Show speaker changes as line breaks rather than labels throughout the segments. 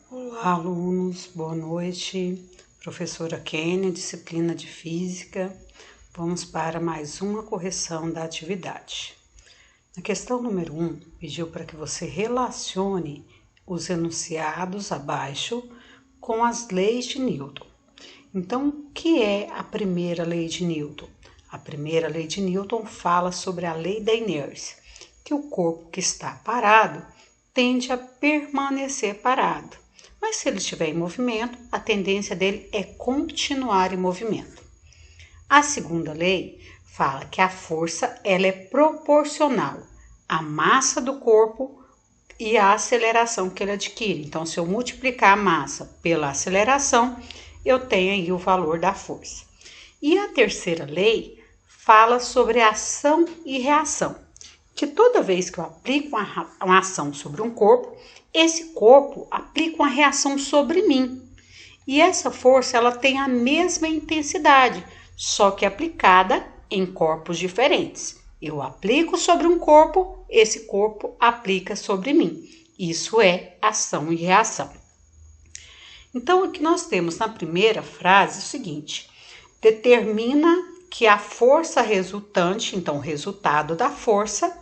Olá, alunos, boa noite. Professora Kênia, disciplina de Física. Vamos para mais uma correção da atividade. Na questão número 1, pediu para que você relacione os enunciados abaixo com as leis de Newton. Então, o que é a primeira lei de Newton? A primeira lei de Newton fala sobre a lei da inércia, que o corpo que está parado tende a permanecer parado. Mas se ele estiver em movimento, a tendência dele é continuar em movimento. A segunda lei fala que a força ela é proporcional à massa do corpo e à aceleração que ele adquire. Então, se eu multiplicar a massa pela aceleração, eu tenho aí o valor da força. E a terceira lei fala sobre ação e reação, que toda vez que eu aplico uma ação sobre um corpo, esse corpo aplica uma reação sobre mim. E essa força ela tem a mesma intensidade, só que aplicada em corpos diferentes. Eu aplico sobre um corpo, esse corpo aplica sobre mim. Isso é ação e reação. Então, o que nós temos na primeira frase é o seguinte: determina que a força resultante, então o resultado da força,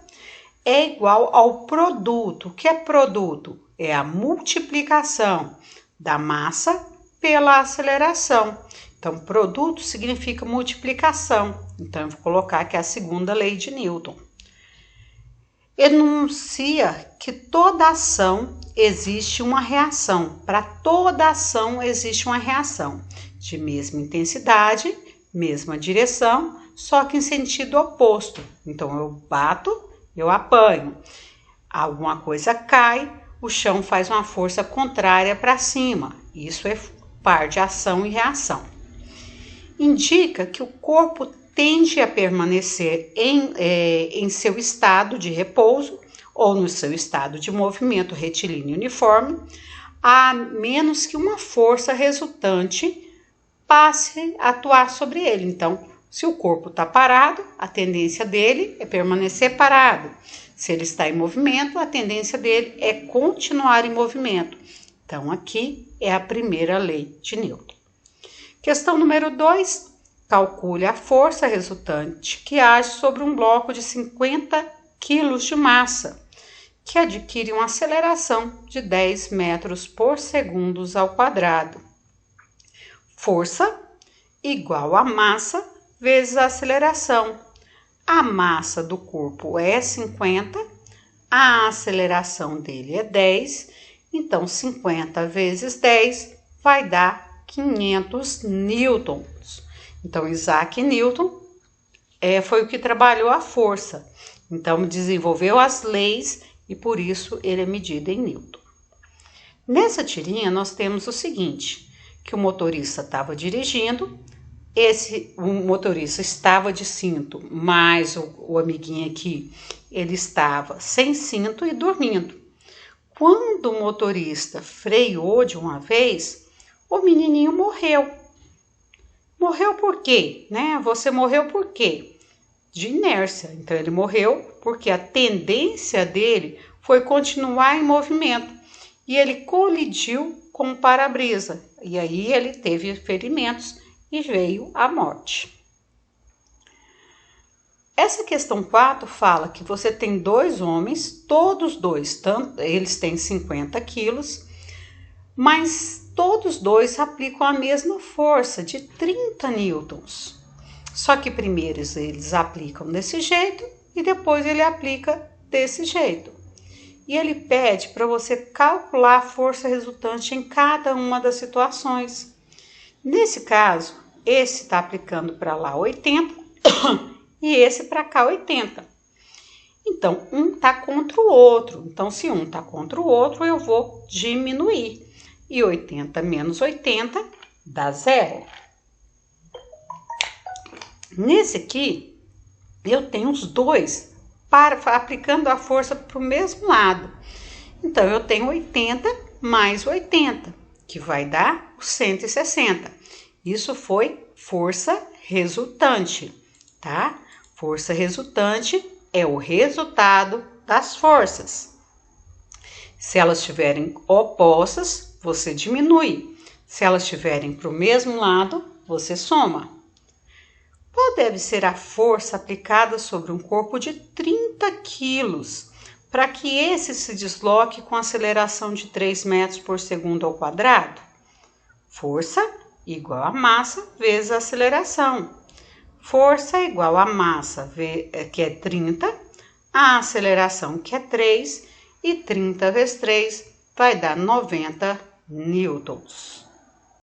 é igual ao produto. O que é produto? É a multiplicação da massa pela aceleração. Então, produto significa multiplicação. Então, eu vou colocar aqui a segunda lei de Newton. Enuncia que toda ação existe uma reação. Para toda ação existe uma reação de mesma intensidade, mesma direção, só que em sentido oposto. Então, eu bato, eu apanho. Alguma coisa cai, o chão faz uma força contrária para cima. Isso é par de ação e reação. Indica que o corpo tende a permanecer em seu estado de repouso ou no seu estado de movimento retilíneo uniforme, a menos que uma força resultante passe a atuar sobre ele. Então, se o corpo está parado, a tendência dele é permanecer parado. Se ele está em movimento, a tendência dele é continuar em movimento. Então, aqui é a primeira lei de Newton. Questão número 2. Calcule a força resultante que age sobre um bloco de 50 kg de massa, que adquire uma aceleração de 10 metros por segundo ao quadrado. Força igual a massa vezes a aceleração. A massa do corpo é 50, a aceleração dele é 10, então 50 vezes 10 vai dar 500 newtons. Então, Isaac Newton foi o que trabalhou a força. Então, desenvolveu as leis e por isso ele é medido em Newton. Nessa tirinha, nós temos o seguinte, que o motorista estava dirigindo, o motorista estava de cinto, mas o amiguinho aqui, ele estava sem cinto e dormindo. Quando o motorista freou de uma vez, o menininho morreu. Morreu por quê? Você morreu por quê? De inércia. Então, ele morreu porque a tendência dele foi continuar em movimento. E ele colidiu com o para-brisa. E aí, ele teve ferimentos e veio a morte. Essa questão 4 fala que você tem dois homens, todos dois, eles têm 50 quilos, mas todos dois aplicam a mesma força de 30 newtons. Só que primeiro eles aplicam desse jeito e depois ele aplica desse jeito. E ele pede para você calcular a força resultante em cada uma das situações. Nesse caso, esse está aplicando para lá 80 e esse para cá 80. Então, um está contra o outro. Então, se um está contra o outro, eu vou diminuir. E 80 menos 80 dá 0. Nesse aqui, eu tenho os dois aplicando a força para o mesmo lado. Então, eu tenho 80 mais 80, que vai dar 160. Isso foi força resultante, tá? Força resultante é o resultado das forças. Se elas estiverem opostas, você diminui. Se elas estiverem para o mesmo lado, você soma. Qual deve ser a força aplicada sobre um corpo de 30 quilos para que esse se desloque com aceleração de 3 metros por segundo ao quadrado? Força igual a massa vezes a aceleração. Força igual a massa, que é 30, a aceleração, que é 3, e 30 vezes 3 vai dar 90 newtons.